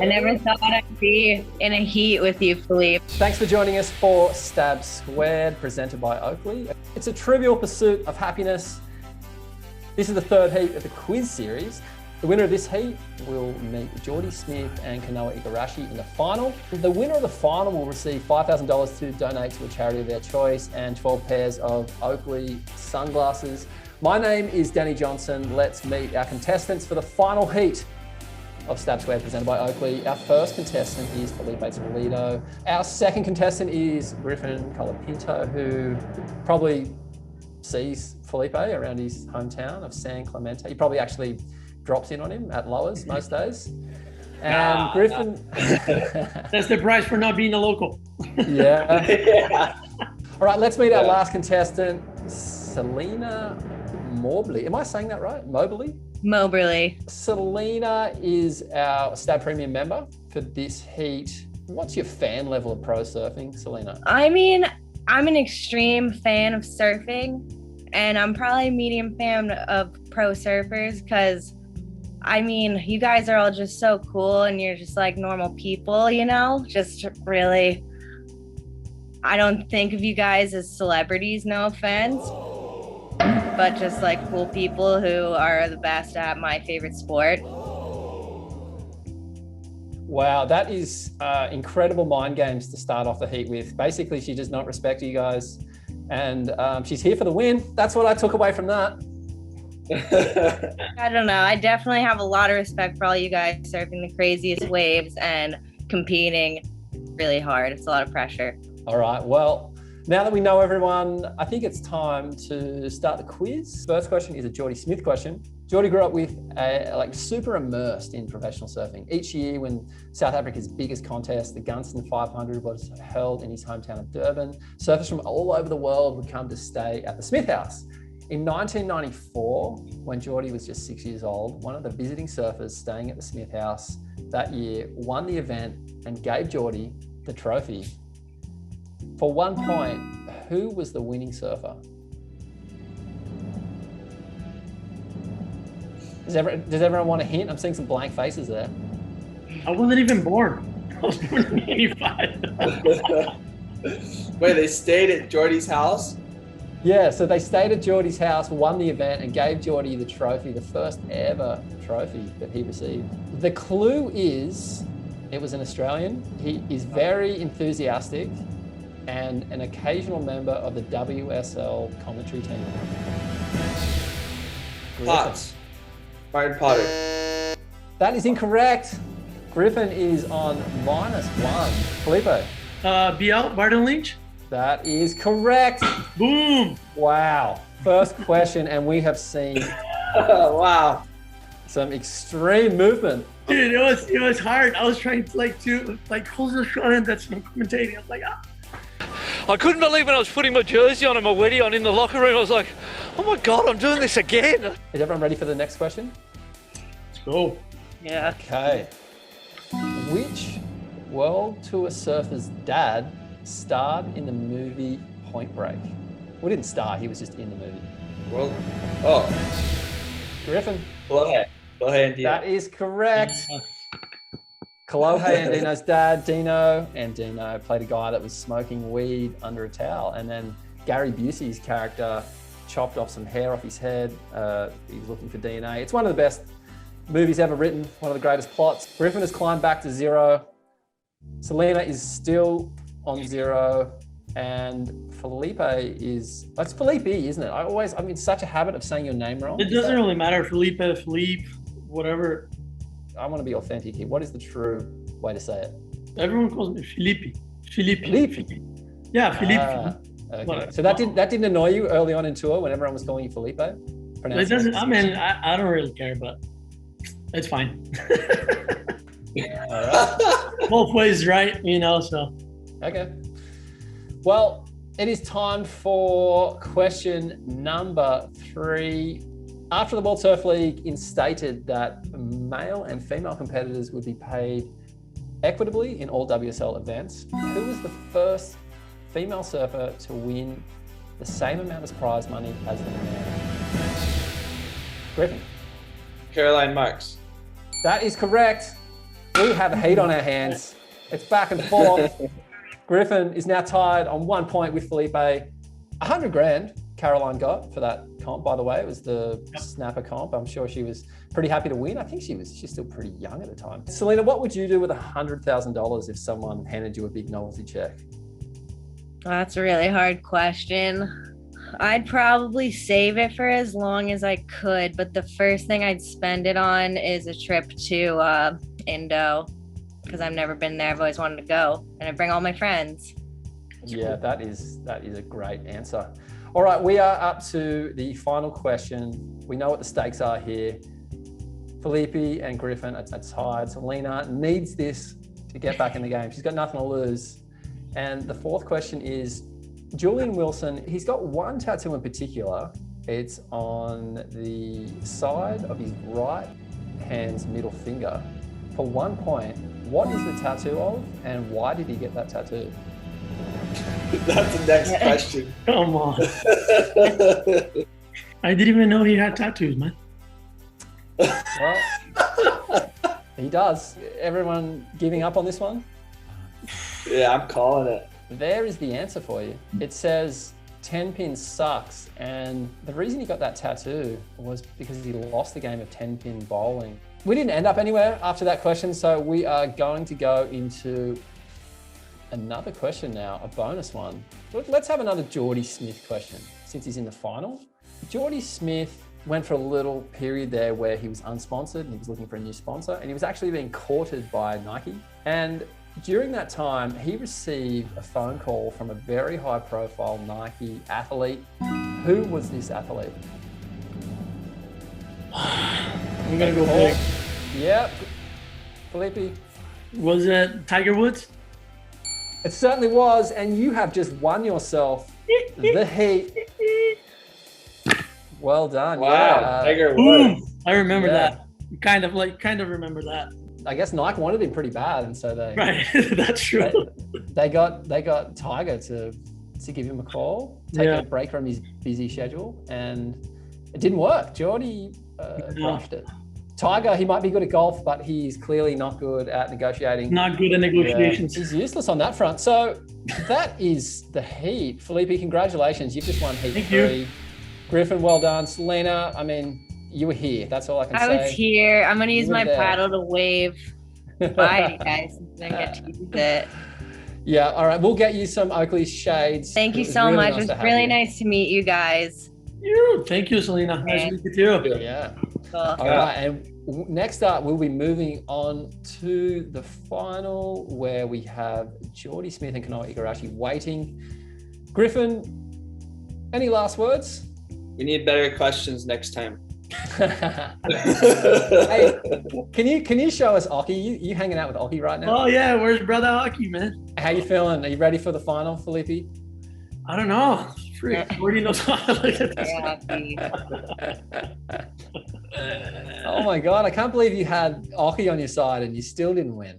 I never thought I'd be in a heat with you, Philippe. Thanks for joining us for Stab Squared, presented by Oakley. It's a trivial pursuit of happiness. This is the third heat of the quiz series. The winner of this heat will meet JORDY Smith and Kanoa Igarashi in the final. The winner of the final will receive $5,000 to donate to a charity of their choice and 12 pairs of Oakley sunglasses. My name is Danny Johnson. Let's meet our contestants for the final heat of Stab Squared, presented by Oakley. Our first contestant is Felipe Toledo. Our second contestant is Griffin Colapinto, who probably sees Felipe around his hometown of San Clemente. He probably actually drops in on him at Lowers most days. And Griffin... That's the price for not being a local. Yeah. All right, let's meet our last contestant, Selena Moberly. Am I saying that right? Moberly? Moberly. Selena is our Stab Premium member for this heat. What's your fan level of pro surfing, Selena? I mean, I'm an extreme fan of surfing, and I'm probably a medium fan of pro surfers because, I mean, you guys are all just so cool and you're just like normal people, you know? Just really, I don't think of you guys as celebrities, no offense, but just like cool people who are the best at my favorite sport. Wow, that is incredible mind games to start off the heat with. Basically, she does not respect you guys, and she's here for the win. That's what I took away from that. I don't know. I definitely have a lot of respect for all you guys surfing the craziest waves and competing really hard. It's a lot of pressure. All right, well, now that we know everyone, I think it's time to start the quiz. First question is a JORDY Smith question. JORDY grew up with super immersed in professional surfing. Each year when South Africa's biggest contest, the Gunston 500, was held in his hometown of Durban, surfers from all over the world would come to stay at the Smith House. In 1994, when JORDY was just 6 years old, one of the visiting surfers staying at the Smith House that year won the event and gave JORDY the trophy. For 1 point, who was the winning surfer? Does everyone want a hint? I'm seeing some blank faces there. I wasn't even born. I was born in 85. Wait, they stayed at JORDY's house? Yeah, so they stayed at JORDY's house, won the event, and gave JORDY the trophy, the first ever trophy that he received. The clue is, it was an Australian. He is very enthusiastic and an occasional member of the WSL commentary team. Potts. Martin Potter. That is incorrect. Griffin is on -1. Felipe. BL, Barton Lynch. That is correct. Boom. Wow. First question, and we have seen Wow. some extreme movement. Dude, it was hard. I was trying to who's the Australian that's not commentating? I was like, ah. I couldn't believe when I was putting my jersey on and my wedgie on in the locker room. I was like, oh my God, I'm doing this again. Is everyone ready for the next question? Let's go. Yeah. Okay. Which World Tour surfer's dad starred in the movie Point Break? Well, didn't star, he was just in the movie. Well, Griffin. Kolohe Andino. That is correct. Kolohe Andino's dad, Dino, and Dino played a guy that was smoking weed under a towel. And then Gary Busey's character chopped off some hair off his head. He was looking for DNA. It's one of the best movies ever written, one of the greatest plots. Griffin has climbed back to 0. Selena is still on 0. And Felipe is, it's Felipe, isn't it? I'm in such a habit of saying your name wrong. It doesn't really matter. Philippe, whatever. I want to be authentic here. What is the true way to say it? Everyone calls me Philippe. Yeah, Philippe. Okay. So that didn't annoy you early on in tour when everyone was calling you Felipe? It doesn't. I mean, I don't really care, but it's fine. All right. Both ways, right? You know, so. Okay. Well, it is time for question number 3. After the World Surf League instated that male and female competitors would be paid equitably in all WSL events, who was the first female surfer to win the same amount of prize money as the man? Griffin. Caroline Marks. That is correct. We have heat on our hands. It's back and forth. Griffin is now tied on 1 point with Felipe. 100 grand Caroline got for that comp, by the way. It was the snapper comp. I'm sure she was pretty happy to win. I think she's still pretty young at the time. Selena, what would you do with $100,000 if someone handed you a big novelty check? That's a really hard question. I'd probably save it for as long as I could, but the first thing I'd spend it on is a trip to Indo, because I've never been there. I've always wanted to go, and I'd bring all my friends. Yeah, that is a great answer. All right, we are up to the final question. We know what the stakes are here. Felipe and Griffin are tied. Selena needs this to get back in the game. She's got nothing to lose. And the fourth question is, Julian Wilson, he's got one tattoo in particular. It's on the side of his right hand's middle finger. For 1 point, what is the tattoo of, and why did he get that tattoo? That's the next question. Come on. I didn't even know he had tattoos, man. Well, he does. Everyone giving up on this one? Yeah, I'm calling it. There is the answer for you. It says 10 pin sucks, and the reason he got that tattoo was because he lost the game of 10 pin bowling. We didn't end up anywhere after that question, so we are going to go into another question now, a bonus one. Let's have another JORDY Smith question, since he's in the final. JORDY Smith went for a little period there where he was unsponsored and he was looking for a new sponsor, and he was actually being courted by Nike. And during that time, he received a phone call from a very high profile Nike athlete. Who was this athlete? I'm gonna go big. Yep. Felipe. Was it Tiger Woods? It certainly was, and you have just won yourself the heat. Well done. Wow, Yeah. Tiger Boom. Woods. I remember Yeah. that. Kind of remember that. I guess Nike wanted him pretty bad, and so they Right. That's true. they got Tiger to give him a call, take Yeah. a break from his busy schedule, and it didn't work. JORDY crushed it. Tiger, he might be good at golf, but he's clearly not good at negotiating. Not good at negotiations. Yeah, he's useless on that front. So that is the heat. Felipe, congratulations. You've just won heat Thank 3. you. Griffin, well done. Selena, I mean, you were here. That's all I can say. I was here. I'm gonna use You were my there. paddle to wave bye, you guys. I get to use it. Yeah, all right. We'll get you some Oakley shades. Thank you It was so really much. nice It was to have really you. nice to meet you guys. Thank you, Selena. Nice to meet you too. Yeah. Cool. All right, and next up, we'll be moving on to the final, where we have JORDY Smith and Kanoa Igarashi waiting. Griffin, any last words? We need better questions next time. Hey, can you show us Oki? You hanging out with Oki right now? Oh yeah, where's brother Hockey, man? How you feeling? Are you ready for the final, Felipe? I don't know. Freak. Jordy knows how to look at this. Yeah, Oh my God, I can't believe you had Oki on your side and you still didn't win.